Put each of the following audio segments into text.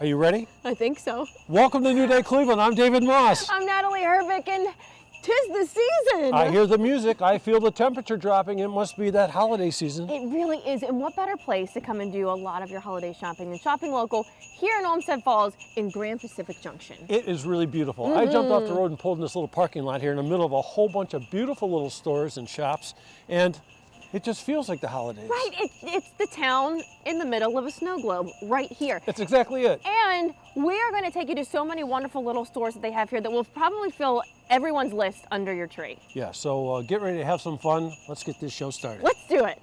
Are you ready? I think so. Welcome to New Day Cleveland. I'm David Moss. I'm Natalie Hervick, and 'tis the season. I hear the music. I feel the temperature dropping. It must be that holiday season. It really is. And what better place to come and do a lot of your holiday shopping than shopping local here in Olmsted Falls in Grand Pacific Junction. It is really beautiful. I jumped off the road and pulled in this little parking lot here in the middle of a whole bunch of beautiful little stores and shops, and it just feels like the holidays. Right, it's the town in the middle of a snow globe right here. That's exactly it. And we are going to take you to so many wonderful little stores that they have here that will probably fill everyone's list under your tree. Yeah, so get ready to have some fun. Let's get this show started. Let's do it.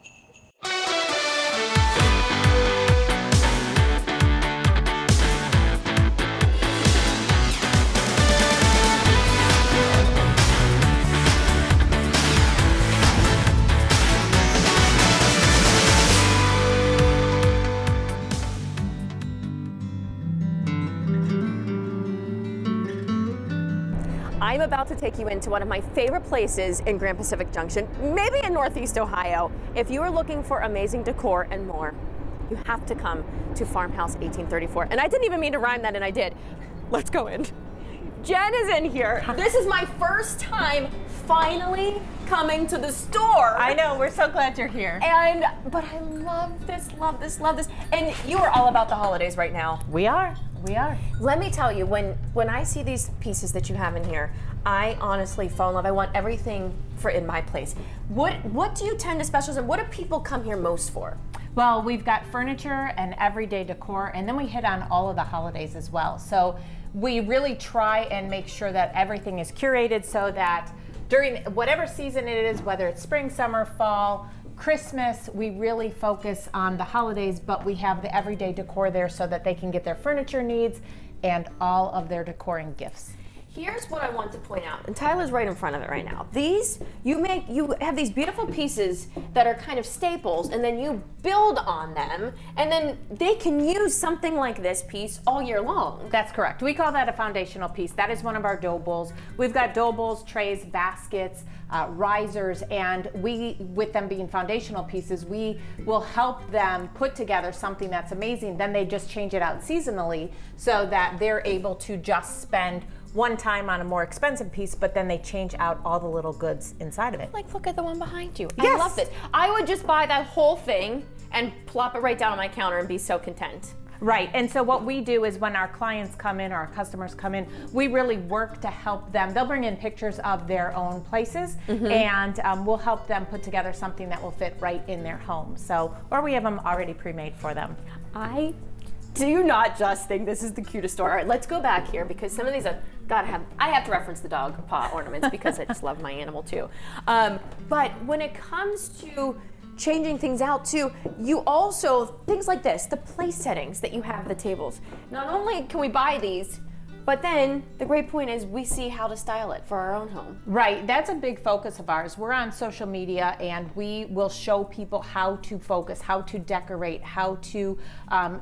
I'm about to take you into one of my favorite places in Grand Pacific Junction, maybe in Northeast Ohio. If you are looking for amazing decor and more, you have to come to Farmhouse 1834. And I didn't even mean to rhyme that, and I did. Let's go in. Jen is in here. This is my first time finally coming to the store. I know, we're so glad you're here. But I love this, love this, love this. And you are all about the holidays right now. We are. Let me tell you, when I see these pieces that you have in here, I honestly fall in love. I want everything for in my place. What do you tend to specialize in? What do people come here most for? Well, we've got furniture and everyday decor, and then we hit on all of the holidays as well. So we really try and make sure that everything is curated so that during whatever season it is, whether it's spring, summer, fall, Christmas, we really focus on the holidays, but we have the everyday decor there so that they can get their furniture needs and all of their decor and gifts. Here's what I want to point out, and Tyler's right in front of it right now. You have these beautiful pieces that are kind of staples, and then you build on them, and then they can use something like this piece all year long. That's correct. We call that a foundational piece. That is one of our dough bowls. We've got dough bowls, trays, baskets, risers, and we, with them being foundational pieces, we will help them put together something that's amazing. Then they just change it out seasonally so that they're able to just spend one time on a more expensive piece, but then they change out all the little goods inside of it. Like, look at the one behind you. Yes. I love this. I would just buy that whole thing and plop it right down on my counter and be so content. Right, and so what we do is when our clients come in or our customers come in, we really work to help them. They'll bring in pictures of their own places, and we'll help them put together something that will fit right in their home. So, or we have them already pre-made for them. I do not just think this is the cutest store. All right, let's go back here because some of these I have to reference the dog paw ornaments because I just love my animal too. But when it comes to changing things out too, you also, things like this, the place settings that you have at the tables. Not only can we buy these, but then the great point is we see how to style it for our own home. Right, that's a big focus of ours. We're on social media and we will show people how to focus, how to decorate, how to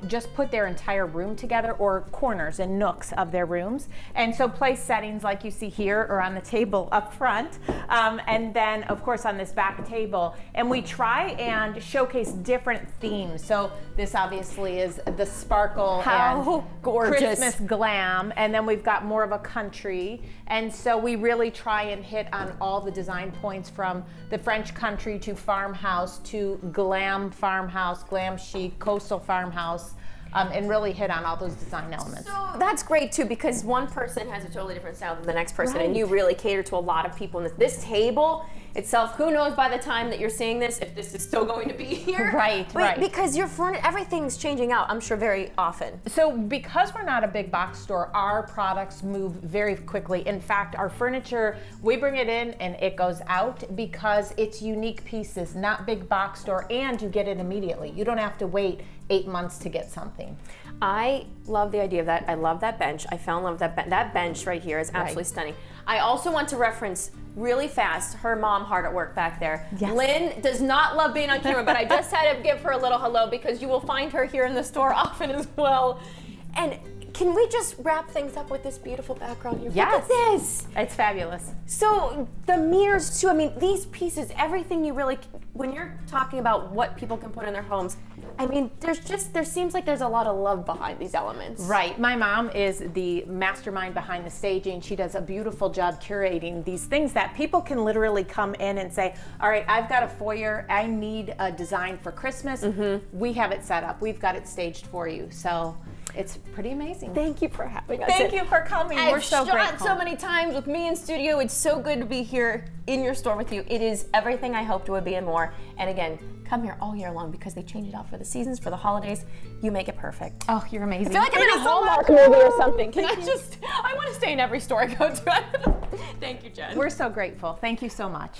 just put their entire room together or corners and nooks of their rooms. And so place settings like you see here or on the table up front, and then of course on this back table. And we try and showcase different themes. So this obviously is the sparkle How and gorgeous. Christmas glam, and then we've got more of a country, and so we really try and hit on all the design points from the French country to farmhouse to glam farmhouse, glam chic, coastal farmhouse, and really hit on all those design elements. So that's great too because one person has a totally different style than the next person, Right. and you really cater to a lot of people. And this table itself, who knows by the time that you're seeing this if this is still going to be here? Right, But right. Because your everything's changing out, I'm sure, very often. So because we're not a big box store, our products move very quickly. In fact, our furniture, we bring it in and it goes out because it's unique pieces, not big box store, and you get it immediately. You don't have to wait 8 months to get something. I love the idea of that. I love that bench. I fell in love with that bench. That bench right here is absolutely stunning. I also want to reference really fast her mom hard at work back there. Yes. Lynn does not love being on camera, but I just had to give her a little hello because you will find her here in the store often as well. And can we just wrap things up with this beautiful background here? Yes. Look at this. It's fabulous. So the mirrors too, I mean, these pieces, everything you really, when you're talking about what people can put in their homes, I mean, there seems like there's a lot of love behind these elements. Right. My mom is the mastermind behind the staging. She does a beautiful job curating these things that people can literally come in and say, all right, I've got a foyer. I need a design for Christmas. We have it set up. We've got it staged for you. So it's pretty amazing. Thank you for having us. Thank you for coming. We're so I've shot grateful. so many times with me in studio. It's so good to be here in your store with you. It is everything I hoped it would be and more. And again, come here all year long because they change it out for the seasons, for the holidays. You make it perfect. Oh, you're amazing. I feel like I'm in a Thank you so Hallmark much. movie or something. I want to stay in every store I go to. Thank you, Jen. We're so grateful. Thank you so much.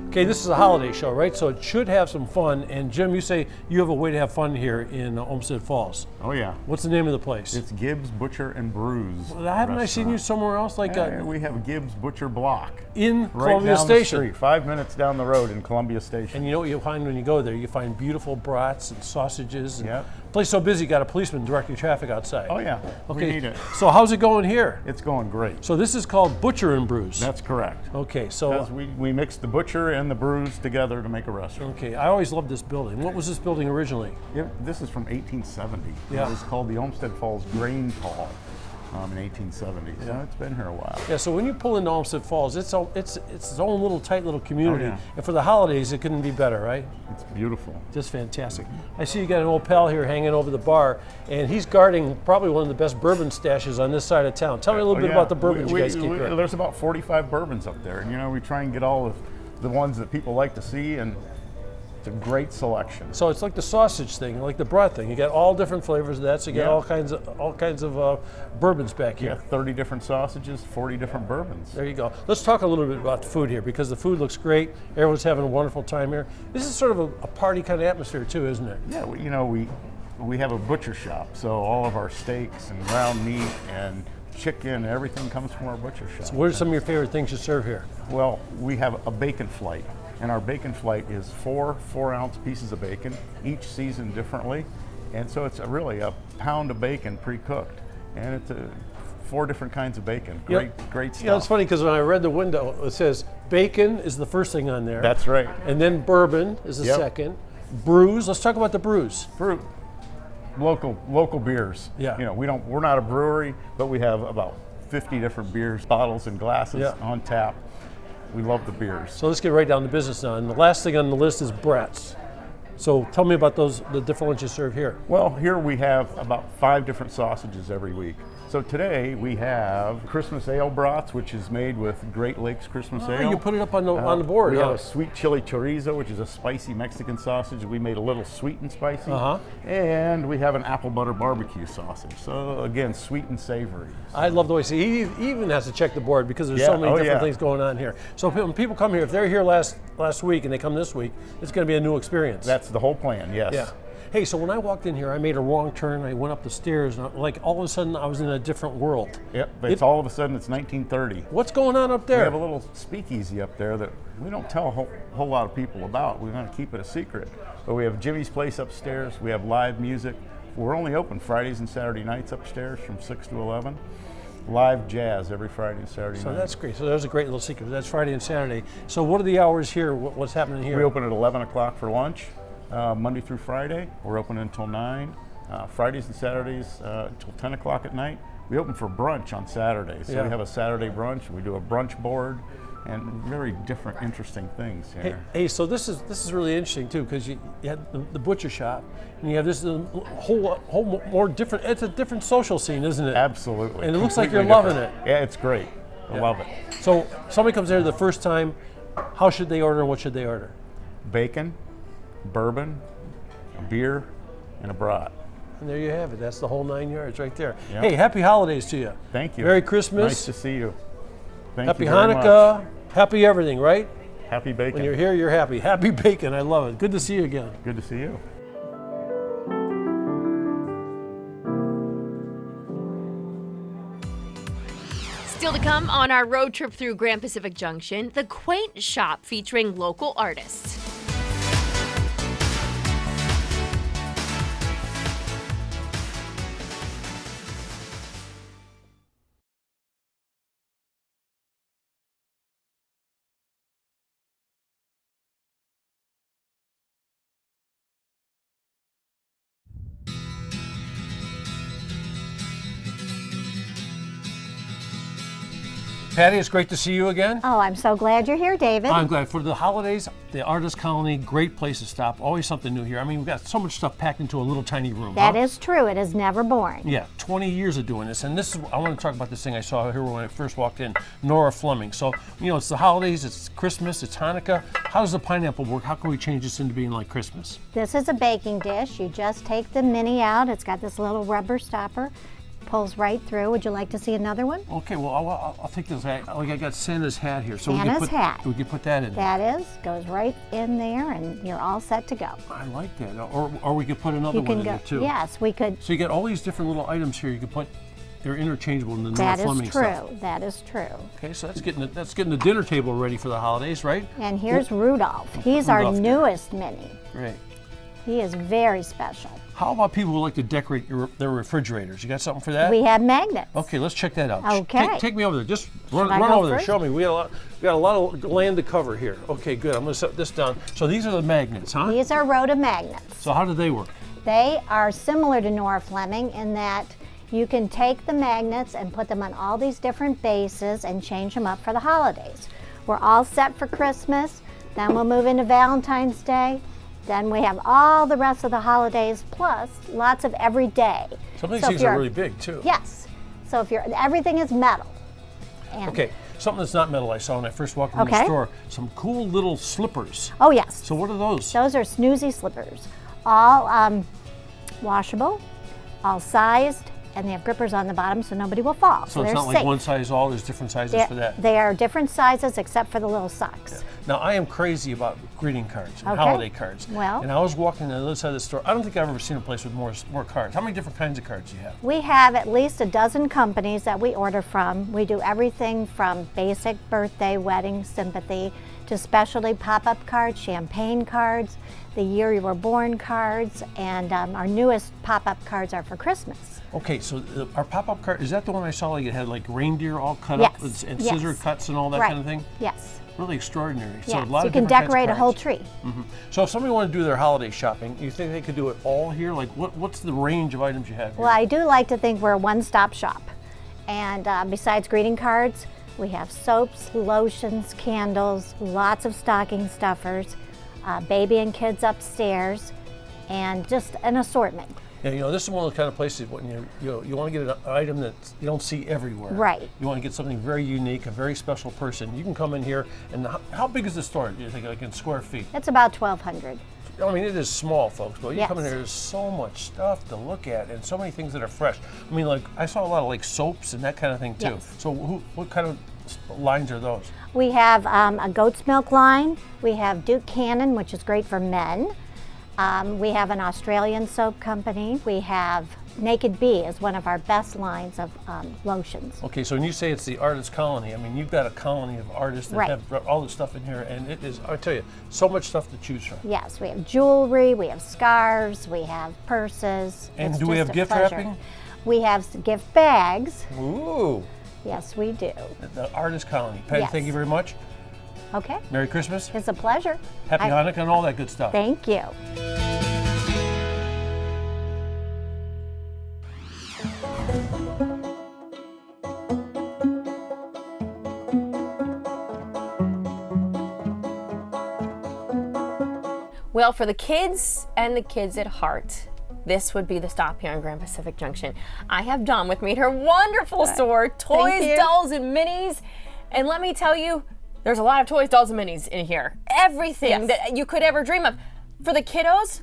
Okay, this is a holiday show, right? So it should have some fun. And Jim, you say you have a way to have fun here in Olmsted Falls. Oh yeah. What's the name of the place? It's Gibbs Butcher and Brews. Well, haven't I seen you restaurant. somewhere else? Like We have Gibbs Butcher Block. in Right Columbia down Station. the street, 5 minutes down the road in Columbia Station. And you know what you'll find when you go there? You find beautiful brats and sausages. And Yep. Place so busy, you got a policeman directing traffic outside. Oh yeah, Okay. we need it. So how's it going here? It's going great. So this is called Butcher and Brews. That's correct. Okay, so Because we mix the butcher and the brews together to make a restaurant. okay, I always loved this building. What was this building originally? This is from 1870. Yeah. It was called the Olmsted Falls Grain Hall in 1870. So it's been here a while. Yeah, so when you pull into Olmsted Falls, it's its own little tight little community. Oh, yeah. And for the holidays, it couldn't be better, right? It's beautiful. Just fantastic. I see you got an old pal here hanging over the bar, and he's guarding probably one of the best bourbon stashes on this side of town. Tell me a little bit about the bourbons you guys keep here. There's about 45 bourbons up there. And, you know, we try and get all of the ones that people like to see, and it's a great selection. So it's like the sausage thing, like the brat thing. You got all different flavors of that. So you get Yeah. all kinds of bourbons back You here. got 30 different sausages, 40 different bourbons. There you go. Let's talk a little bit about the food here because the food looks great. Everyone's having a wonderful time here. This is sort of a party kind of atmosphere too, isn't it? Yeah, we have a butcher shop, so all of our steaks and ground meat and chicken, everything comes from our butcher shop. What are some of your favorite things you serve here? Well, we have a bacon flight, and our bacon flight is 4-ounce pieces of bacon, each seasoned differently, and so it's really a pound of bacon pre-cooked, and it's 4 different kinds of bacon. Great stuff. You know, it's funny because when I read the window, it says bacon is the first thing on there. That's right. And then bourbon is the Yep. second. Brews. Let's talk about the brews. Fruit. Local beers. Yeah. You know, we're not a brewery, but we have about 50 different beers, bottles and glasses Yeah. on tap. We love the beers. So let's get right down to business now. And the last thing on the list is brats. So tell me about the different ones you serve here. Well, here we have about 5 different sausages every week. So today we have Christmas ale brats, which is made with Great Lakes Christmas ale. You put it up on the board. We Yeah. have a sweet chili chorizo, which is a spicy Mexican sausage. We made a little sweet and spicy. Uh-huh. And we have an apple butter barbecue sausage. So again, sweet and savory. I love the way he even has to check the board because there's so many different things going on here. So when people come here, if they're here last week and they come this week, it's going to be a new experience. That's the whole plan, yes. Yeah. Hey, so when I walked in here, I made a wrong turn. I went up the stairs, and like all of a sudden, I was in a different world. Yep, but all of a sudden it's 1930. What's going on up We there? have a little speakeasy up there that we don't tell a whole lot of people about. We want to keep it a secret. But we have Jimmy's Place upstairs. We have live music. We're only open Fridays and Saturday nights upstairs from 6 to 11. Live jazz every Friday and Saturday night. So that's great. So there's a great little secret. That's Friday and Saturday. So what are the hours here? What's happening here? We open at 11 o'clock for lunch, Monday through Friday. We're open until 9. Fridays and Saturdays until 10 o'clock at night. We open for brunch on Saturdays. So Yeah. we have a Saturday brunch. We do a brunch board and very different, interesting things here. Hey, so this is really interesting too because you had the butcher shop and you have this whole more different. It's a different social scene, isn't it? Absolutely. And it looks like Completely you're loving different. Yeah, it's great. I love it. So somebody comes here the first time. How should they order and what should they order? Bacon, bourbon, a beer, and a brat. And there you have it. That's the whole 9 yards right there. Yep. Hey, happy holidays to you. Thank you. Merry Christmas. Nice to see you. Thank Happy you very Hanukkah. much. Happy everything, right? Happy bacon. When you're here, you're happy. Happy bacon. I love it. Good to see you again. Good to see you. Still to come on our road trip through Grand Pacific Junction, the quaint shop featuring local artists. Patty, it's great to see you again. Oh, I'm so glad you're here, David. I'm glad. For the holidays, the Artist Colony, great place to stop. Always something new here. I mean, we've got so much stuff packed into a little tiny room. That is true. It is never boring. Yeah, 20 years of doing this. And this is, I want to talk about this thing I saw here when I first walked in, Nora Fleming. So, you know, it's the holidays, it's Christmas, it's Hanukkah. How does the pineapple work? How can we change this into being like Christmas? This is a baking dish. You just take the mini out. It's got this little rubber stopper. Pulls right through. Would you like to see another one? Okay, well, I'll take this. Like I got Santa's hat here. So Santa's hat. We can put that in. That is, goes right in there and you're all set to go. I like that. Or we could put another one in there too. Yes, we could. So you get all these different little items here. You can put, they're interchangeable in the Nora Fleming true. stuff. That is true. Okay, so that's getting the dinner table ready for the holidays, right? And here's Rudolph. He's our newest mini. Great. He is very special. How about people who like to decorate their refrigerators? You got something for that? We have magnets. Okay, let's check that out. Okay. Take me over there. Just run I go over there. first? Show me. We got a lot of land to cover here. Okay, good. I'm going to set this down. So these are the magnets, huh? These are Rhoda magnets. So how do they work? They are similar to Nora Fleming in that you can take the magnets and put them on all these different bases and change them up for the holidays. We're all set for Christmas, then we'll move into Valentine's Day, then we have all the rest of the holidays plus lots of every day. Some of these things are really big too. Yes. So if everything is metal. And okay, something that's not metal I saw when I first walked in the store, some cool little slippers. Oh yes. So what are those? Those are snoozy slippers. All washable, all sized, and they have grippers on the bottom so nobody will fall. So it's they're not safe. like one size all, there's different sizes for that. They are different sizes except for the little socks. Yeah. Now I am crazy about greeting cards and holiday cards. Well, and I was walking to the other side of the store. I don't think I've ever seen a place with more cards. How many different kinds of cards do you have? we have at least a dozen companies that we order from. We do everything from basic birthday, wedding, sympathy, to specialty pop-up cards, champagne cards, the year you were born cards, and our newest pop-up cards are for Christmas. Okay, so our pop-up card, is that the one I saw like it had like reindeer all cut Yes. up and scissor cuts and all that kind of thing? Yes. Really extraordinary. So Yes. a lot You of can different kinds of decorate a whole cards. tree. So if somebody wanted to do their holiday shopping, you think they could do it all here? Like what's the range of items you have here? Well, I do like to think we're a one-stop shop. And besides greeting cards, we have soaps, lotions, candles, lots of stocking stuffers, baby and kids upstairs, and just an assortment. Yeah, you know, this is one of the kind of places when you want to get an item that you don't see everywhere. Right. You want to get something very unique, a very special person. You can come in here, and how big is the store? Do you think, like in square feet? It's about 1,200. I mean, it is small, folks, but you come in Yes. here, there's so much stuff to look at and so many things that are fresh. I mean, like, I saw a lot of like soaps and that kind of thing too. Yes. So what kind of lines are those? We have a goat's milk line. We have Duke Cannon, which is great for men. We have an Australian soap company. We have Naked Bee is one of our best lines of lotions. Okay, so when you say it's the artist colony, I mean, you've got a colony of artists that Right. have all this stuff in here, and it is, I tell you, so much stuff to choose from. Yes, we have jewelry, we have scarves, we have purses. And It's do we just have a gift pleasure. wrapping? We have gift bags. Ooh, Yes, we do. the artist colony. Patty, Yes. thank you very much. Okay, Merry Christmas, it's a pleasure. Happy Hanukkah, and all that good stuff. Thank you. Well, for the kids and the kids at heart, this would be the stop here on Grand Pacific Junction. I have Dawn with me at her wonderful store, Toys, you. Dolls, and Minis. And let me tell you, there's a lot of toys, dolls, and minis in here. Everything that you could ever dream of. For the kiddos,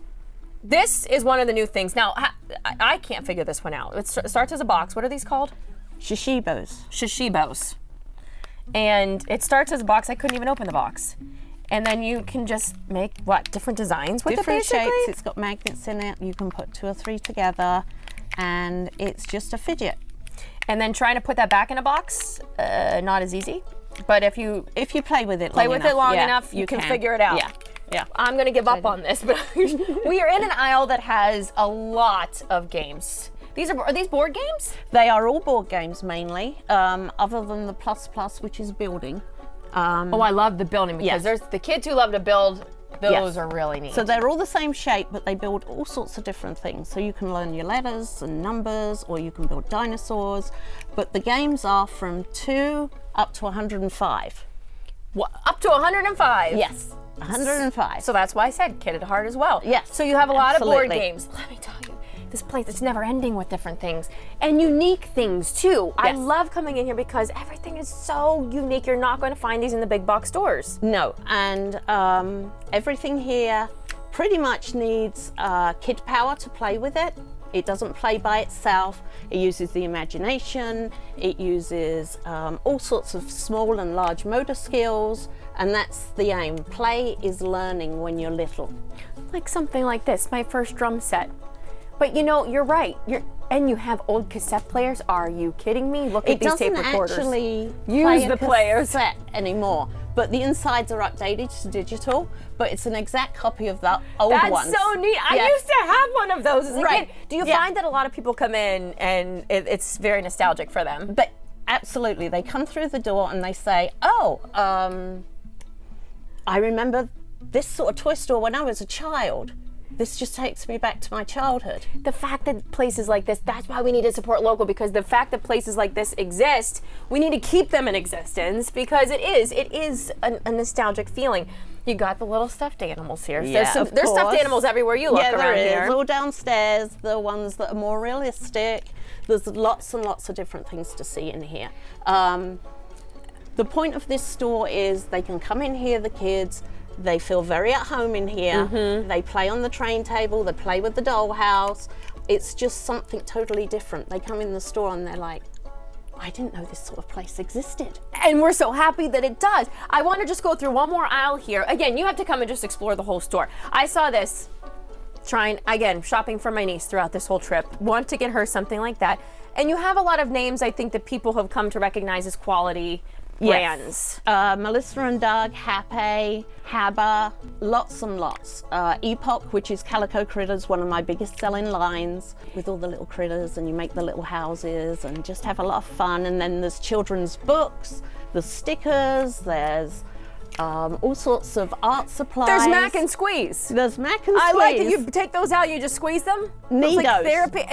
this is one of the new things. Now, I can't figure this one out. It starts as a box. What are these called? Shishibos. Shishibos. And it starts as a box. I couldn't even open the box. And then you can just make, what, different designs with Different it, basically? shapes. It's got magnets in it. You can put 2 or 3 together, and it's just a fidget. And then trying to put that back in a box, not as easy. But if you play with it long yeah, enough, you can figure it out. Yeah, yeah. I'm going to give up on this, but we are in an aisle that has a lot of games. Are these board games? They are all board games mainly, other than the plus, which is building. Oh, I love the building because Yes. there's the kids who love to build. Those are really neat. So they're all the same shape, but they build all sorts of different things. So you can learn your letters and numbers, or you can build dinosaurs. But the games are from 2 up to 105. What, up to 105? Yes, 105. So that's why I said kid at heart as well. Yes, So you have a lot of board absolutely. games. Let me tell you, this place, it's never ending with different things and unique things too. I Yes. love coming in here because everything is so unique. You're not going to find these in the big box stores. No, and everything here pretty much needs kid power to play with it. It doesn't play by itself. It uses the imagination. It uses all sorts of small and large motor skills, and that's the aim. Play is learning when you're little. Like something like this, my first drum set. But you know, you're right. And you have old cassette players. Are you kidding me? Look at It these doesn't tape recorders. actually Use play a the players. cassette anymore, but the insides are updated to digital, but it's an exact copy of the old That's ones. so neat. I Yes. used to have one of those as a Right. kid. Do you Yeah. find that a lot of people come in and it's very nostalgic for them? But absolutely, they come through the door and they say, "Oh, I remember this sort of toy store when I was a child. This just takes me back to my childhood." The fact that places like this, that's why we need to support local, because the fact that places like this exist, we need to keep them in existence because it is a nostalgic feeling. You got the little stuffed animals here. Yeah, there's of stuffed course. animals everywhere you look Yeah, there around is. here. All downstairs, the ones that are more realistic. There's lots and lots of different things to see in here. The point of this store is they can come in here, the kids, they feel very at home in here. Mm-hmm. They play on the train table, they play with the dollhouse. It's just something totally different. They come in the store and they're like, I didn't know this sort of place existed. And we're so happy that it does. I want to just go through one more aisle here. Again, you have to come and just explore the whole store. I saw this, shopping for my niece throughout this whole trip. Want to get her something like that. And you have a lot of names, I think, that people have come to recognize as quality brands. Melissa and Doug, Happy, Habba, lots and lots. Epoch, which is Calico Critters, one of my biggest selling lines, with all the little critters, and you make the little houses and just have a lot of fun. And then there's children's books, there's stickers, there's all sorts of art supplies. There's mac and squeeze. There's mac and squeeze. I like that you take those out, you just squeeze them. It's like Neatos. therapy.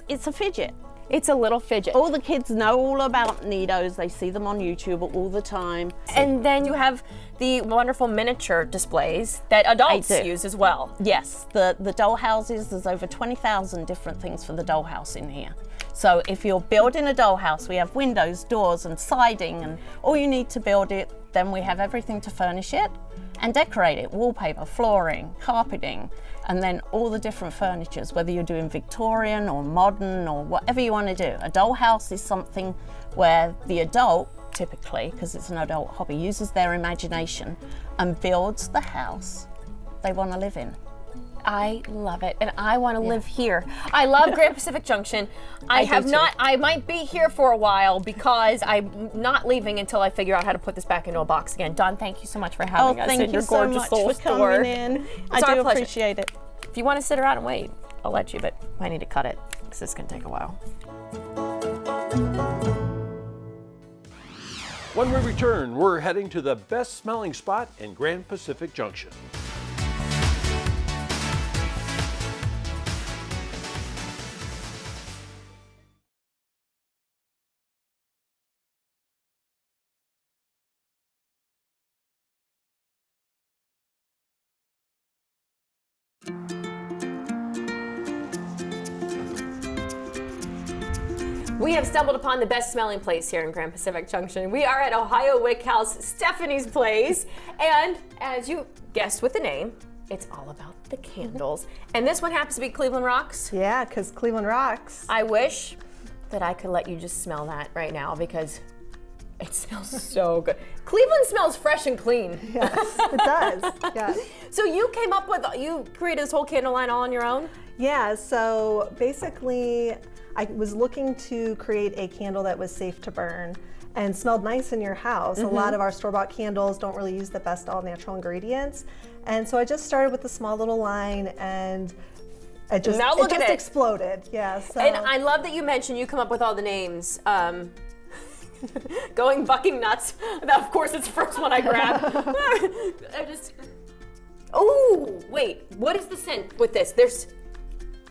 It's a fidget. It's a little fidget. All the kids know all about Neatos. They see them on YouTube all the time. And then you have the wonderful miniature displays that adults do. use as well. Yes, the doll houses, there's over 20,000 different things for the dollhouse in here. So if you're building a dollhouse, we have windows, doors, and siding, and all you need to build it, then we have everything to furnish it and decorate it: wallpaper, flooring, carpeting, and then all the different furnitures, whether you're doing Victorian or modern or whatever you want to do. A dollhouse is something where the adult, typically, because it's an adult hobby, uses their imagination and builds the house they want to live in. I love it, and I want to live here. I love Grand Pacific Junction. I might be here for a while because I'm not leaving until I figure out how to put this back into a box again. Dawn, thank you so much for having us in Thank your you so gorgeous much little for store. coming in. I our do pleasure. appreciate it. If you want to sit around and wait, I'll let you, but I need to cut it because this can take a while. When we return, we're heading to the best smelling spot in Grand Pacific Junction. We have stumbled upon the best smelling place here in Grand Pacific Junction. We are at Ohio Wick House, Stephanie's Place. And as you guessed with the name, it's all about the candles. And this one happens to be Cleveland Rocks. Yeah, because Cleveland rocks. I wish that I could let you just smell that right now because it smells so good. Cleveland smells fresh and clean. Yes, it does. Yeah. So you created this whole candle line all on your own? Yeah, so basically, I was looking to create a candle that was safe to burn and smelled nice in your house. A lot of our store-bought candles don't really use the best all-natural ingredients. And so I just started with a small little line, and it just, Now look at it. exploded. Yeah. So. And I love that you mentioned you come up with all the names. Going bucking nuts. Of course, it's the first one I grab. Oh, wait, what is the scent with this?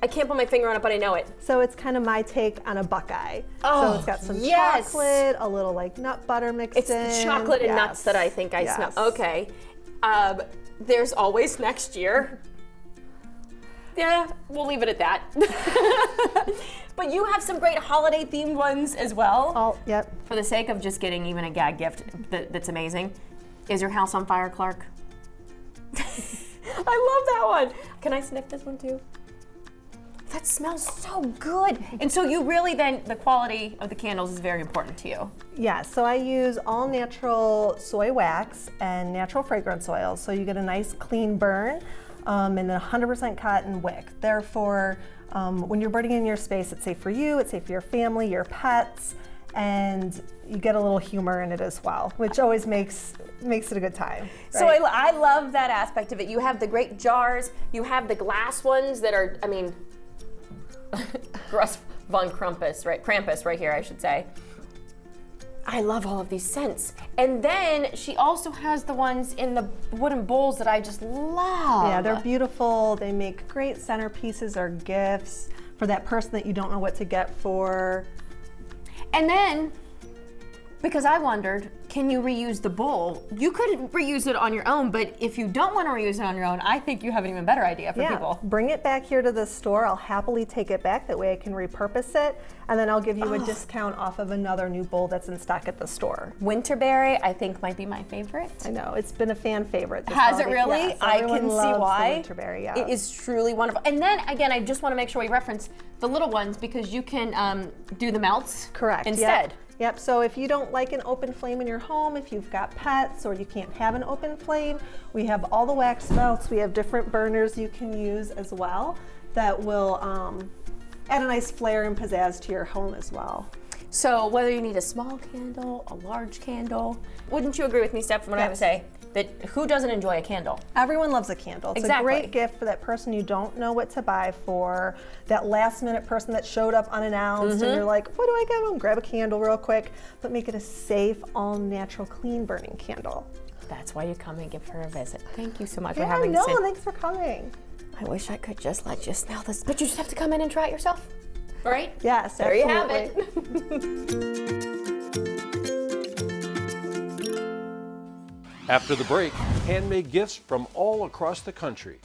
I can't put my finger on it, but I know it. So it's kind of my take on a Buckeye. Oh, so it's got some yes. chocolate, a little like nut butter mixed It's in. the chocolate and nuts Yes. that I think I Yes. smell. Okay. There's always next year. Yeah, we'll leave it at that. But you have some great holiday themed ones as well. Oh, yep. For the sake of just getting even a gag gift that's amazing. Is your house on fire, Clark? I love that one. Can I sniff this one too? That smells so good. And so you really then, the quality of the candles is very important to you. Yeah, so I use all natural soy wax and natural fragrance oils. So you get a nice clean burn and a 100% cotton wick. Therefore, when you're burning in your space, it's safe for you, it's safe for your family, your pets, and you get a little humor in it as well, which always makes it a good time. So right? I love that aspect of it. You have the great jars, you have the glass ones that are, I mean, Russ von Krampus right here, I should say. I love all of these scents. And then she also has the ones in the wooden bowls that I just love. Yeah, they're beautiful. They make great centerpieces or gifts for that person that you don't know what to get for. And then, because I wondered, can you reuse the bowl? You could reuse it on your own, but if you don't want to reuse it on your own, I think you have an even better idea for people. Bring it back here to the store. I'll happily take it back. That way I can repurpose it, and then I'll give you a discount off of another new bowl that's in stock at the store. Winterberry, I think, might be my favorite. I know, it's been a fan favorite. This Has it holiday. really? Yes, I everyone can see loves why. The Winterberry, yeah. It is truly wonderful. And then again, I just want to make sure we reference the little ones because you can do the melts Correct. instead. Yep, so if you don't like an open flame in your home, if you've got pets or you can't have an open flame, we have all the wax melts. We have different burners you can use as well that will add a nice flair and pizzazz to your home as well. So whether you need a small candle, a large candle, wouldn't you agree with me, Steph, from what I have to say? That who doesn't enjoy a candle? Everyone loves a candle. It's Exactly. a great gift for that person you don't know what to buy for, that last minute person that showed up unannounced and you're like, what do I get them? Grab a candle real quick, but make it a safe, all natural, clean burning candle. That's why you come and give her a visit. Thank you so much for Yeah, having no, us in. thanks for coming. I wish I could just let you smell this, but you just have to come in and try it yourself. All right? Yes, There you have absolutely. it. After the break, handmade gifts from all across the country.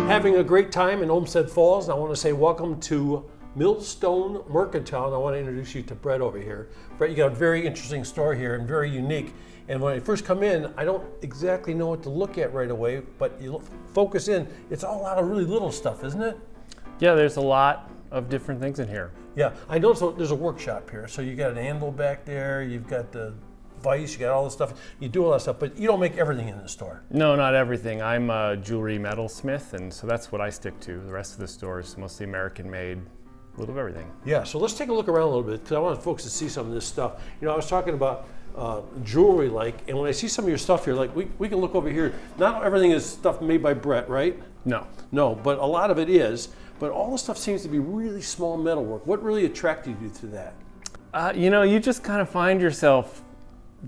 Having a great time in Olmsted Falls, and I want to say welcome to Millstone Mercantile, and I want to introduce you to Brett over here. Brett, you got a very interesting store here and very unique. And when I first come in, I don't exactly know what to look at right away, but you focus in, it's all a lot of really little stuff, isn't it? Yeah, there's a lot of different things in here. Yeah, I noticed there's a workshop here. So you got an anvil back there, you've got the vise, you got all this stuff. You do all that stuff, but you don't make everything in the store. No, not everything. I'm a jewelry metalsmith, and so that's what I stick to. The rest of the store is mostly American made, a little of everything. Yeah, so let's take a look around a little bit because I want folks to see some of this stuff. You know, I was talking about jewelry, and when I see some of your stuff here, we can look over here. Not everything is stuff made by Brett, right? No. No, but a lot of it is. But all the stuff seems to be really small metalwork. What really attracted you to that? You know, you just kind of find yourself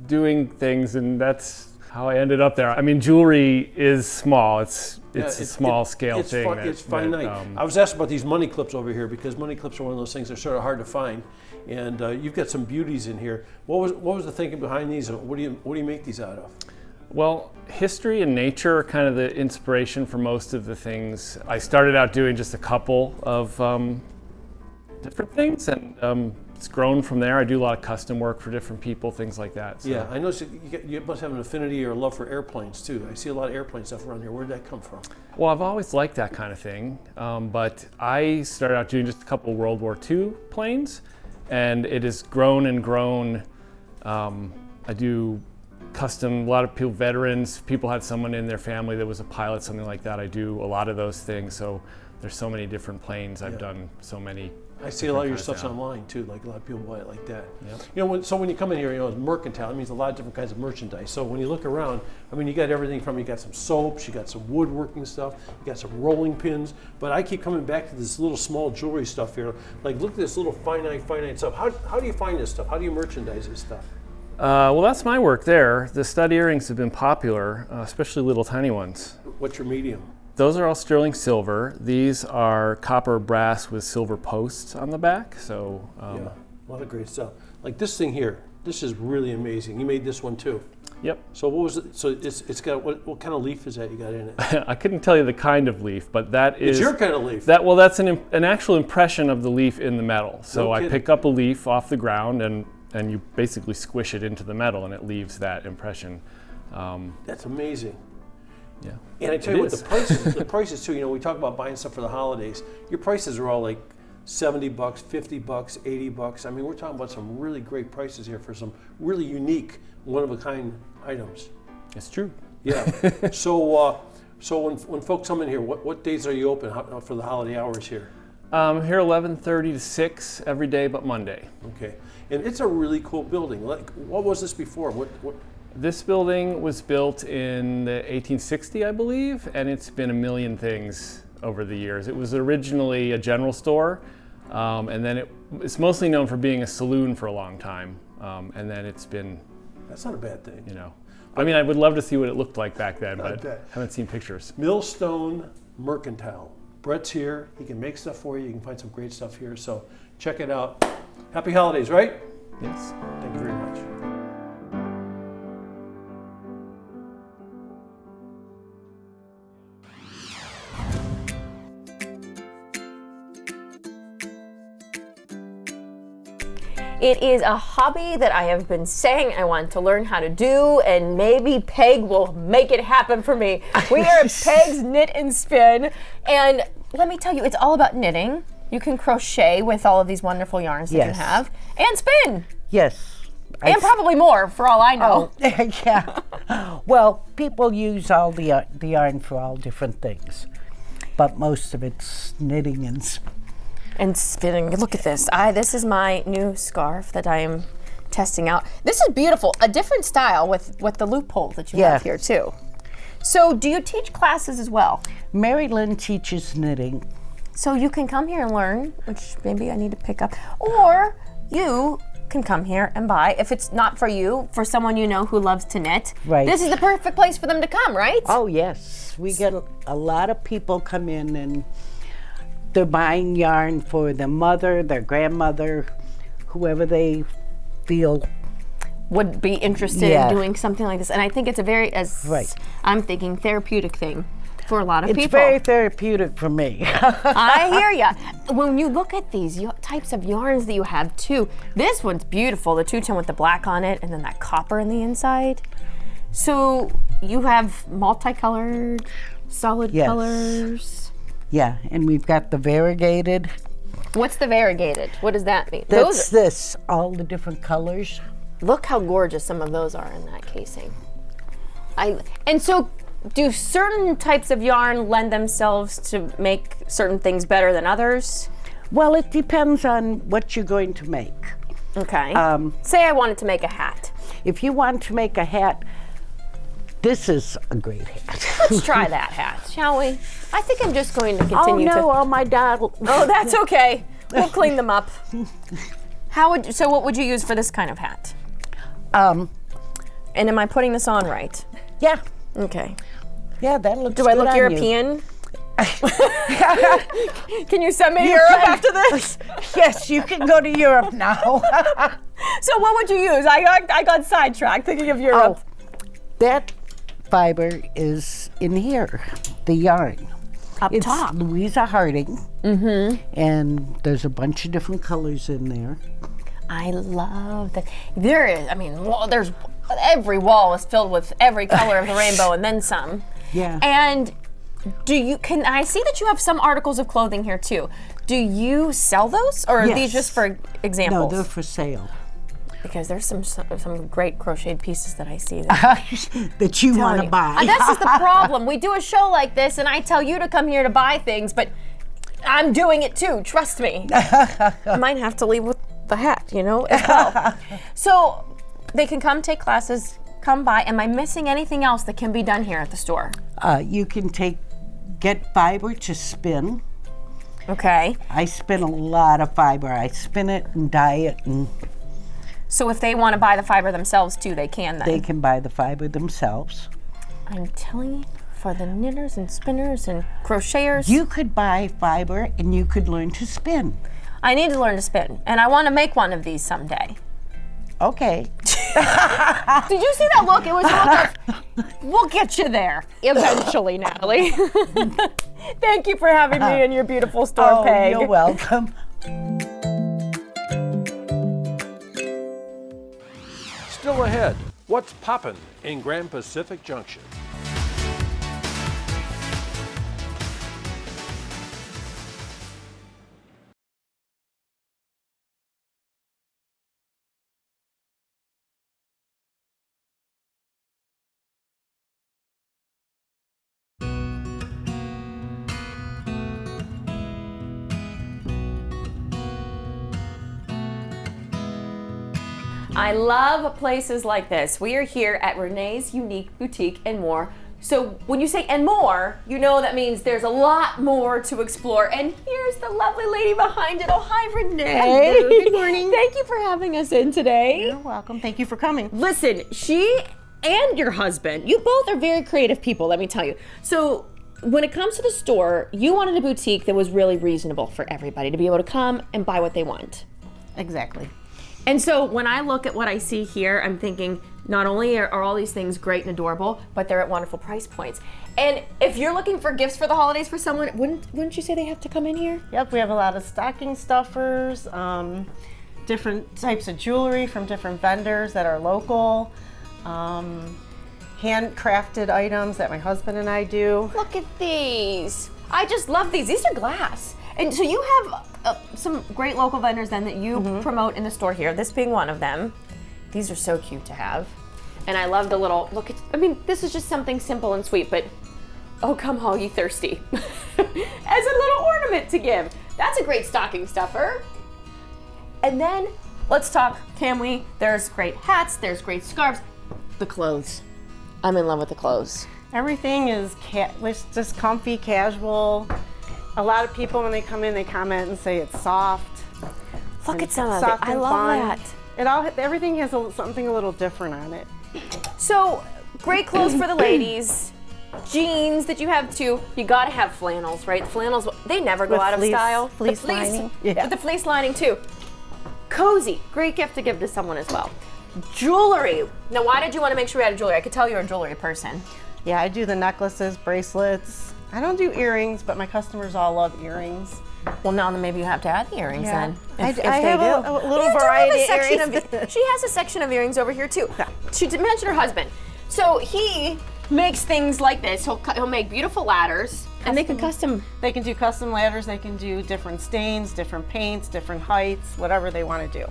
doing things, and that's how I ended up there. I mean, jewelry is small. It's a small scale thing. It's finite. I was asked about these money clips over here because money clips are one of those things that are sort of hard to find. And you've got some beauties in here. What was the thinking behind these, and what do you make these out of? Well, history and nature are kind of the inspiration for most of the things. I started out doing just a couple of different things, and it's grown from there. I do a lot of custom work for different people, things like that. So. Yeah, I noticed you must have an affinity or a love for airplanes too. I see a lot of airplane stuff around here. Where did that come from? Well, I've always liked that kind of thing, but I started out doing just a couple of World War II planes, and it has grown and grown. I do custom, a lot of people, veterans, people had someone in their family that was a pilot, something like that. I do a lot of those things. So there's so many different planes. I've done so many. I see a lot of your stuff's now. online too, like a lot of people buy it like that. Yep. You know, when you come in here, you know, it's mercantile, it means a lot of different kinds of merchandise. So when you look around, I mean, you got everything from, you got some soaps, you got some woodworking stuff, you got some rolling pins, but I keep coming back to this little small jewelry stuff here. Like, look at this little finite stuff. How do you find this stuff? How do you merchandise this stuff? Well, that's my work there. The stud earrings have been popular, especially little tiny ones. What's your medium? Those are all sterling silver. These are copper brass with silver posts on the back. So Yeah, a lot of great stuff. Like this thing here, this is really amazing. You made this one too. Yep. So what was it? So it's got, what kind of leaf is that you got in it? I couldn't tell you the kind of leaf, but that is It's your kind of leaf. That's an actual impression of the leaf in the metal. So No I kidding. pick up a leaf off the ground and you basically squish it into the metal and it leaves that impression. That's amazing. Yeah. And I tell It you what, is. the prices too, you know, we talk about buying stuff for the holidays. Your prices are all like $70, $50, $80. I mean, we're talking about some really great prices here for some really unique, one-of-a-kind items. It's true. Yeah. So when folks come in here, what days are you open for the holiday hours here? Here 11:30 to 6 every day but Monday. Okay. And it's a really cool building. Like, what was this before? What? This building was built in the 1860, I believe, and it's been a million things over the years. It was originally a general store, and then it's mostly known for being a saloon for a long time, and then it's been, That's not a bad thing. you know, I mean, I would love to see what it looked like back then, I but bet. haven't seen pictures. Millstone Mercantile. Brett's here. He can make stuff for you. You can find some great stuff here. So check it out. Happy holidays, right? Yes. Thank you very much. It is a hobby that I have been saying I want to learn how to do, and maybe Peg will make it happen for me. We are at Peg's Knit and Spin, and let me tell you, it's all about knitting. You can crochet with all of these wonderful yarns that you Yes. have, and spin, Yes. and probably more, for all I know. Yeah. Well, people use all the yarn for all different things, but most of it's knitting and And spinning. Look at this. This is my new scarf that I am testing out. This is beautiful. A different style with the loophole that you have here too. So do you teach classes as well? Mary Lynn teaches knitting. So you can come here and learn, which maybe I need to pick up. Or you can come here and buy, if it's not for you, for someone you know who loves to knit. Right. This is the perfect place for them to come, right? Oh, yes. We get a lot of people come in and they're buying yarn for their mother, their grandmother, whoever they feel. Would be interested Yeah. in doing something like this. And I think it's a very, as Right. I'm thinking, therapeutic thing for a lot of It's people. very therapeutic for me. I hear ya. When you look at these types of yarns that you have too, this one's beautiful, the two-tone with the black on it and then that copper in the inside. So you have multicolored, solid Yes. colors. Yeah, and we've got the variegated. What's the variegated? What does that mean? That's this, all the different colors. Look how gorgeous some of those are in that casing. And so do certain types of yarn lend themselves to make certain things better than others? Well, it depends on what you're going to make. Okay. Say I wanted to make a hat. If you want to make a hat, this is a great hat. Let's try that hat, shall we? I think I'm just going to Oh continue no, all my dad. Oh, that's okay. We'll clean them up. So what would you use for this kind of hat? And am I putting this on right? Yeah, Okay. yeah, that looks Do good I look on you. European? Can you send me to Europe after this? Yes, you can go to Europe now. So what would you use? I got sidetracked thinking of Europe. That fiber is in here, the yarn. Up It's top. Louisa Harding. Mm-hmm. And there's a bunch of different colors in there. I love that. There is, there's every wall is filled with every color of the rainbow and then some. Yeah. And can I see that you have some articles of clothing here too? Do you sell those or are these Yes. just for No, examples? they're for sale. Because there's some great crocheted pieces that I see. That you want to buy. And this is the problem. We do a show like this, and I tell you to come here to buy things, but I'm doing it too. Trust me. I might have to leave with the hat, as well. So they can come take classes, come by. Am I missing anything else that can be done here at the store? You can get fiber to spin. Okay. I spin a lot of fiber. I spin it and dye it, and So if they want to buy the fiber themselves too, they can then? they can buy the fiber themselves. I'm telling you, for the knitters and spinners and crocheters. You could buy fiber and you could learn to spin. I need to learn to spin, and I want to make one of these someday. Okay. Did you see that look? It was a look of, we'll get you there eventually, Natalie. Thank you for having me in your beautiful store, Peg. You're welcome. Still ahead, what's poppin' in Grand Pacific Junction? I love places like this. We are here at Renee's Unique Boutique and More. So when you say and more, that means there's a lot more to explore. And here's the lovely lady behind it. Oh, hi, Renee. Hello, good morning. Thank you for having us in today. You're welcome. Thank you for coming. Listen, she and your husband, you both are very creative people, let me tell you. So when it comes to the store, you wanted a boutique that was really reasonable for everybody to be able to come and buy what they want. Exactly. And so when I look at what I see here, I'm thinking not only are all these things great and adorable, but they're at wonderful price points. And if you're looking for gifts for the holidays for someone, wouldn't you say they have to come in here? Yep, we have a lot of stocking stuffers, different types of jewelry from different vendors that are local, handcrafted items that my husband and I do. Look at these. I just love these. These are glass. And so you have some great local vendors then that you promote in the store here, this being one of them. These are so cute to have. And I love the little, this is just something simple and sweet, but oh, come all ye thirsty. As a little ornament to give. That's a great stocking stuffer. And then let's talk, can we? There's great hats, there's great scarves. The clothes. I'm in love with the clothes. Everything is just comfy, casual. A lot of people, when they come in, they comment and say it's soft. Look at some of soft it. I and love fun. that. Everything has something a little different on it. So, great clothes for the ladies. Jeans that you have too. You gotta have flannels, right? Flannels, they never go With out of fleece- style. fleece lining. Yeah. With the fleece lining too. Cozy, great gift to give to someone as well. Jewelry. Now, why did you want to make sure we had jewelry? I could tell you're a jewelry person. Yeah, I do the necklaces, bracelets. I don't do earrings, but my customers all love earrings. Well, now then maybe you have to add the earrings Yeah. then. I If have they do. a little You do have variety a of section earrings. she has a section of earrings over here too. She did mention her husband. So he makes things like this. He'll make beautiful ladders, and they can custom. They can do custom ladders. They can do different stains, different paints, different heights, whatever they want to do.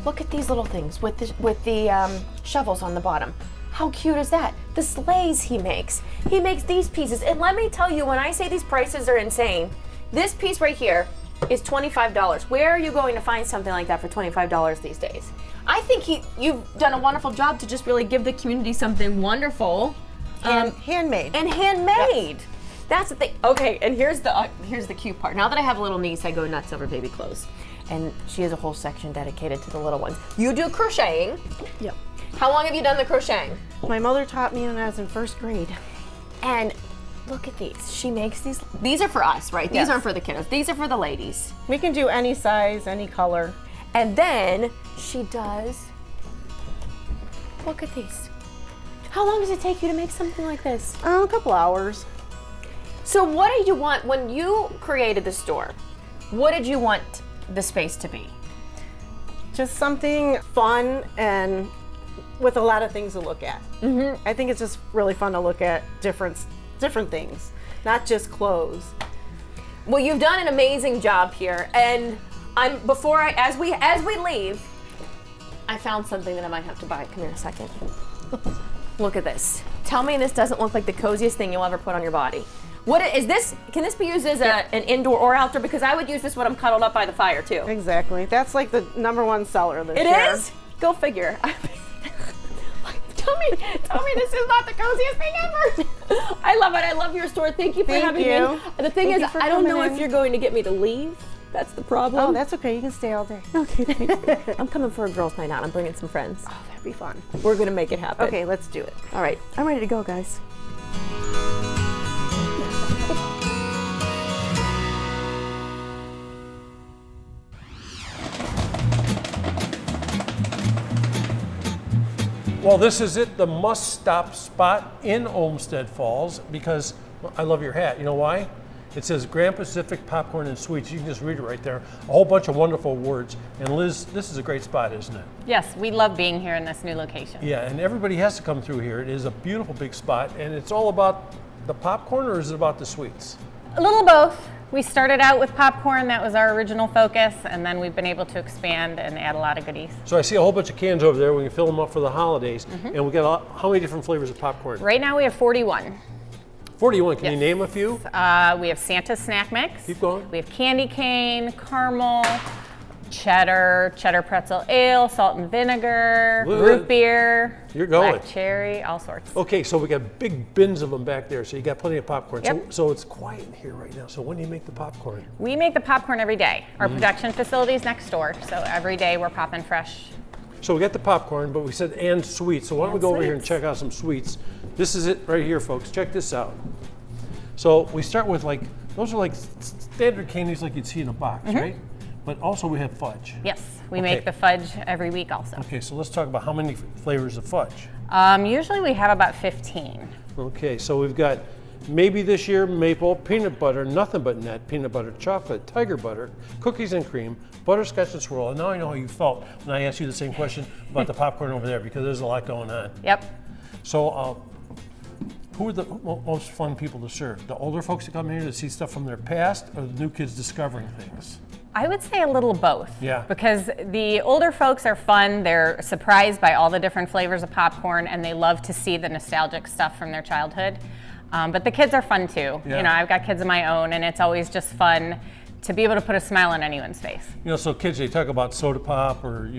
Look at these little things with the shovels on the bottom. How cute is that? The sleighs he makes. He makes these pieces. And let me tell you, when I say these prices are insane, this piece right here is $25. Where are you going to find something like that for $25 these days? I think you've done a wonderful job to just really give the community something wonderful. Handmade. And handmade. Yes. That's the thing. Okay, and here's the cute part. Now that I have a little niece, I go nuts over baby clothes. And she has a whole section dedicated to the little ones. You do crocheting. Yep. How long have you done the crocheting? My mother taught me when I was in first grade. And look at these. She makes these. These are for us, right? These Yes. aren't for the kiddos. These are for the ladies. We can do any size, any color. And then she does. Look at these. How long does it take you to make something like this? A couple hours. So what did you want when you created the store? What did you want the space to be? Just something fun and with a lot of things to look at. I think it's just really fun to look at different things, not just clothes. Well, you've done an amazing job here, and as we leave, I found something that I might have to buy. Come here a second. Look at this. Tell me this doesn't look like the coziest thing you'll ever put on your body. What is this? Can this be used as an indoor or outdoor? Because I would use this when I'm cuddled up by the fire too. Exactly. That's like the #1 seller this It year. is? Go figure. Tell me this is not the coziest thing ever. I love it. I love your store. Thank you for having me. The thing is, I don't know if you're going to get me to leave. That's the problem. Oh, that's okay. You can stay all day. Okay, thank you. I'm coming for a girls' night out. I'm bringing some friends. Oh, that'd be fun. We're going to make it happen. Okay, let's do it. All right. I'm ready to go, guys. Well, this is it, the must-stop spot in Olmsted Falls, because I love your hat. You know why? It says Grand Pacific Popcorn and Sweets. You can just read it right there. A whole bunch of wonderful words. And Liz, this is a great spot, isn't it? Yes, we love being here in this new location. Yeah, and everybody has to come through here. It is a beautiful big spot, and it's all about the popcorn, or is it about the sweets? A little both. We started out with popcorn, that was our original focus, and then we've been able to expand and add a lot of goodies. So I see a whole bunch of cans over there. We can fill them up for the holidays. And we got how many different flavors of popcorn? Right now we have 41. 41. Can you name a few? We have Santa's Snack Mix. Keep going. We have candy cane, caramel, cheddar pretzel ale, salt and vinegar, root beer, You're going. black cherry, all sorts. Okay, so we got big bins of them back there, so you got plenty of popcorn. Yep. So it's quiet in here right now. So when do you make the popcorn? We make the popcorn every day. Our production facility is next door, so every day we're popping fresh. So we got the popcorn, but we said and sweets. So why don't we go over here and check out some sweets? This is it right here, folks. Check this out. So we start with those are like standard candies like you'd see in a box, right? But also we have fudge. Yes, we make the fudge every week also. Okay, so let's talk about how many flavors of fudge. Usually we have about 15. Okay, so we've got maybe this year maple, peanut butter, nothing but net, peanut butter, chocolate, tiger butter, cookies and cream, butterscotch and swirl. And now I know how you felt when I asked you the same question about the popcorn over there, because there's a lot going on. Yep. So who are the most fun people to serve? The older folks that come here to see stuff from their past, or the new kids discovering things? I would say a little both. Yeah. Because the older folks are fun, they're surprised by all the different flavors of popcorn, and they love to see the nostalgic stuff from their childhood. But the kids are fun too. Yeah. You know, I've got kids of my own, and it's always just fun to be able to put a smile on anyone's face. You know, so kids, they talk about soda pop, or,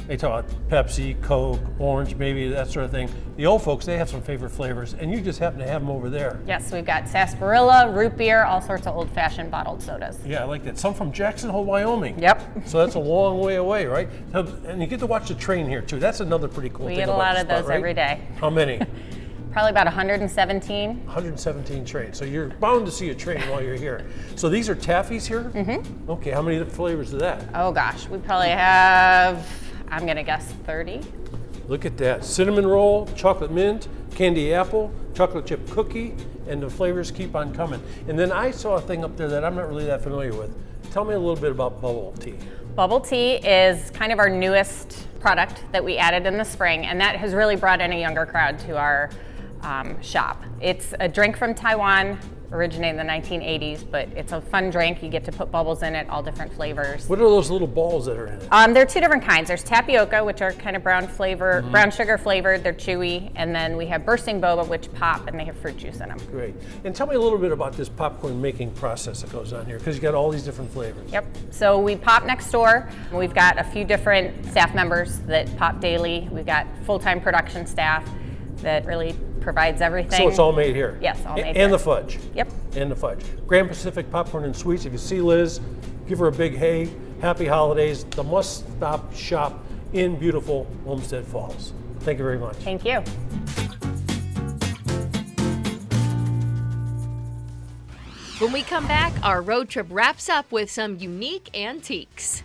they talk about Pepsi, Coke, orange, maybe that sort of thing. The old folks, they have some favorite flavors, and you just happen to have them over there. Yes, we've got sarsaparilla, root beer, all sorts of old-fashioned bottled sodas. Yeah, I like that. Some from Jackson Hole, Wyoming. Yep. So that's a long way away, right? And you get to watch the train here too. That's another pretty cool We thing get a about lot the of spot, those right? every day. How many? Probably about 117. 117 trains. So you're bound to see a train while you're here. So these are taffies here? Mm-hmm. Okay, how many different flavors is that? Oh gosh, we probably have, I'm gonna guess 30. Look at that. Cinnamon roll, chocolate mint, candy apple, chocolate chip cookie, and the flavors keep on coming. And then I saw a thing up there that I'm not really that familiar with. Tell me a little bit about bubble tea. Bubble tea is kind of our newest product that we added in the spring, and that has really brought in a younger crowd to our shop. It's a drink from Taiwan, originated in the 1980s, but it's a fun drink. You get to put bubbles in it, all different flavors. What are those little balls that are in it? There are two different kinds. There's tapioca, which are kind of brown sugar flavored. They're chewy, and then we have bursting boba, which pop, and they have fruit juice in them. Great. And tell me a little bit about this popcorn making process that goes on here, because you got all these different flavors. Yep. So we pop next door. We've got a few different staff members that pop daily. We've got full-time production staff that really provides everything. So it's all made here? Yes, all made and here. And the fudge? Yep. And the fudge. Grand Pacific Popcorn and Sweets. If you see Liz, give her a big hey. Happy holidays. The must-stop shop in beautiful Olmsted Falls. Thank you very much. Thank you. When we come back, our road trip wraps up with some unique antiques.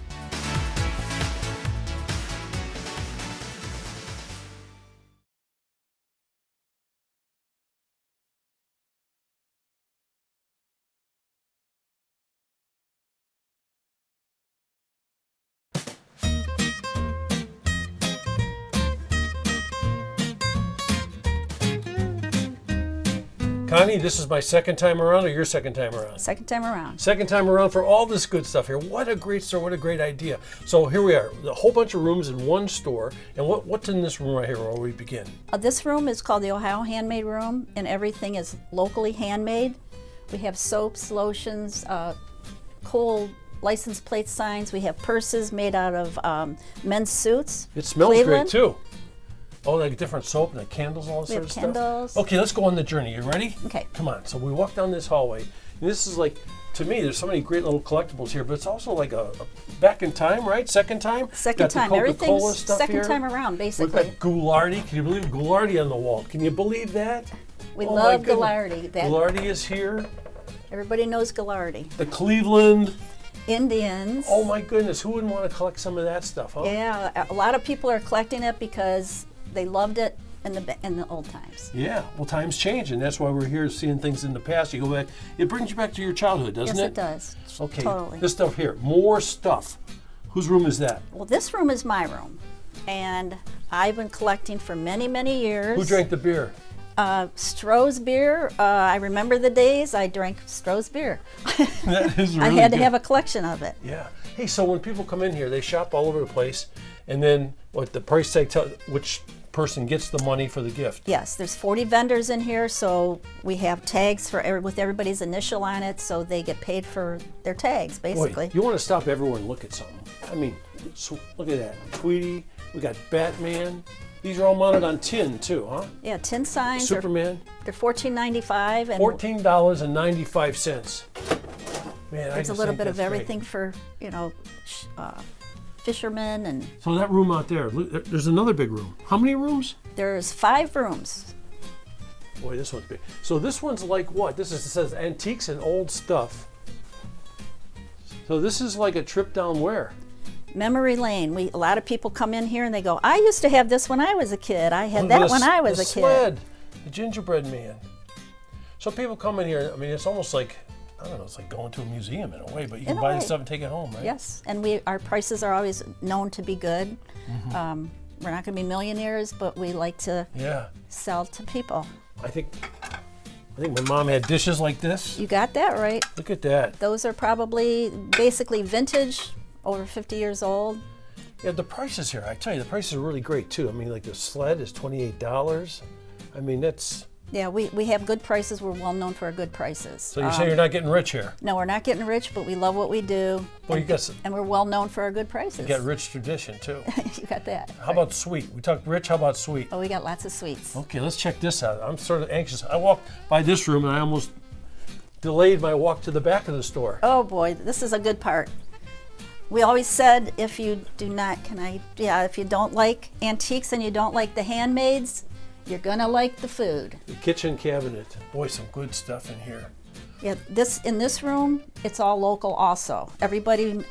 Connie, this is my second time around, or your second time around? Second time around. Second time around for all this good stuff here. What a great store, what a great idea. So here we are, a whole bunch of rooms in one store. And what's in this room right here where we begin? This room is called the Ohio Handmade Room, and everything is locally handmade. We have soaps, lotions, coal license plate signs. We have purses made out of men's suits. It smells Cleveland. great too. Oh, like different soap and the candles, all this sort of candles. stuff. Okay, let's go on the journey. You ready? Okay. Come on. So we walk down this hallway, and this is like, to me, there's so many great little collectibles here, but it's also like a back in time, right? Second time? Second Got the time. Coca-Cola Everything's stuff second here. time around, We've basically. got Goulardi. Can you believe Goulardi on the wall? Can you believe that? We Oh my love goodness. Goulardi. Goulardi is here. Everybody knows Goulardi. The Cleveland. Indians. Oh my goodness, who wouldn't want to collect some of that stuff, huh? Yeah, a lot of people are collecting it because they loved it in the old times. Yeah, well, times change, and that's why we're here seeing things in the past. You go back, it brings you back to your childhood, doesn't Yes, it? it does. Okay, Totally. this stuff here, more stuff. Whose room is that? Well, this room is my room, and I've been collecting for many, many years. Who drank the beer? Stroh's beer. I remember the days I drank Stroh's beer. That is I really had to good. have a collection of it. Yeah. Hey, so when people come in here, they shop all over the place, and then what the price tag tell which person gets the money for the gift. Yes, there's 40 vendors in here, so we have tags for with everybody's initial on it, so they get paid for their tags, basically. Boy, you want to stop everyone and look at something. I mean, so look at that. Tweety, we got Batman. These are all mounted on tin too, huh? Yeah, tin signs. Superman. They're $14.95, and $14.95. Man, there's a little bit of everything for fishermen, and So that room out there, look, there's another big room. How many rooms? there's 5 rooms. Boy, this one's big. So this one's like what? It says antiques and old stuff. So this is like a trip down where? Memory lane. A lot of people come in here and they go, I used to have this when I was a kid. I had that when I was a kid. Sled, the gingerbread man. So people come in here, I mean, it's almost like, I don't know, it's like going to a museum in a way, but you can In a buy the way. stuff and take it home, right? Yes, and our prices are always known to be good. Mm-hmm. We're not going to be millionaires, but we like to Yeah. sell to people. I think my mom had dishes like this. You got that right. Look at that. Those are probably basically vintage, over 50 years old. Yeah, the prices here, I tell you, the prices are really great too. I mean, like the sled is $28. I mean, that's, Yeah, we have good prices. We're well known for our good prices. so you say you're not getting rich here. No, we're not getting rich, but we love what we do. Well, you got, And we're well known for our good prices. you got rich tradition too. You got that. How about sweet? We talked rich, how about sweet? Oh, we got lots of sweets. Okay, let's check this out. I'm sort of anxious. I walked by this room and I almost delayed my walk to the back of the store. Oh boy, this is a good part. We always said if you if you don't like antiques and you don't like the handmaids, you're gonna like the food. The kitchen cabinet. Boy, some good stuff in here. Yeah, in this room, it's all local also. Everybody,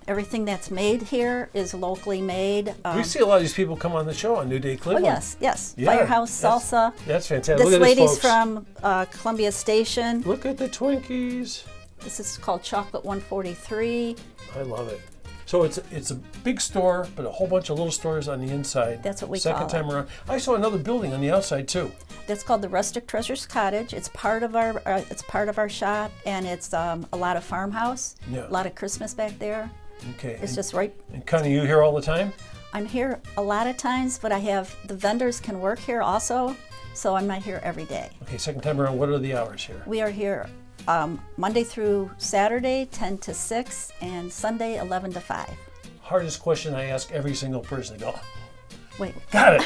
everything that's made here is locally made. We see a lot of these people come on the show on New Day Oh Cleveland. yes. Yeah, Firehouse Salsa. That's fantastic. This Look at lady's folks. from Columbia Station. Look at the Twinkies. This is called Chocolate 143. I love it. So it's a big store, but a whole bunch of little stores on the inside. That's what we Second call time it. around. I saw another building on the outside too. That's called the Rustic Treasures Cottage. It's part of our shop, and it's a lot of farmhouse, Yeah. a lot of Christmas back there. Okay. It's just right. And Connie, you here all the time? I'm here a lot of times, but the vendors can work here also, so I'm not here every day. Okay, second time around, what are the hours here? We are here Monday through Saturday, 10 to 6, and Sunday, 11 to 5. Hardest question I ask every single person. I go, Wait. got it.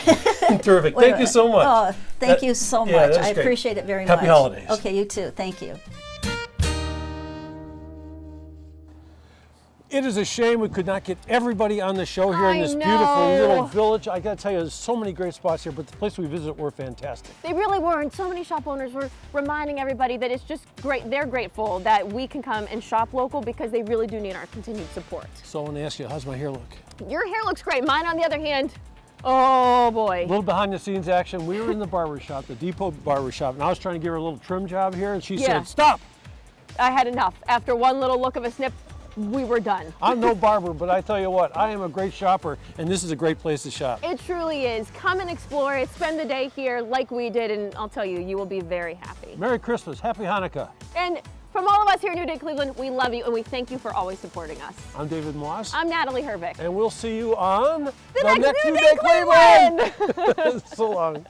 Terrific. Wait a Thank you minute. so much. Oh, thank you so yeah, much. that's I great. appreciate it very much. Happy holidays. Okay, you too. Thank you. It is a shame we could not get everybody on the show here in I this beautiful know. little village. I gotta tell you, there's so many great spots here, but the place we visit were fantastic. They really were, and so many shop owners were reminding everybody that it's just great. They're grateful that we can come and shop local because they really do need our continued support. So I want to ask you, how's my hair look? Your hair looks great. Mine, on the other hand, oh boy. A little behind the scenes action. We were in the barber shop, the Depot barber shop, and I was trying to give her a little trim job here, and she Yeah. said, stop. I had enough. After one little look of a snip, we were done. I'm no barber, but I tell you what, I am a great shopper, and this is a great place to shop. It truly is. Come and explore it. Spend the day here like we did, and I'll tell you, you will be very happy. Merry Christmas, Happy Hanukkah. And from all of us here at New Day Cleveland, we love you and we thank you for always supporting us. I'm David Moss. I'm Natalie Hervick. And we'll see you on the next New Day Cleveland. So long.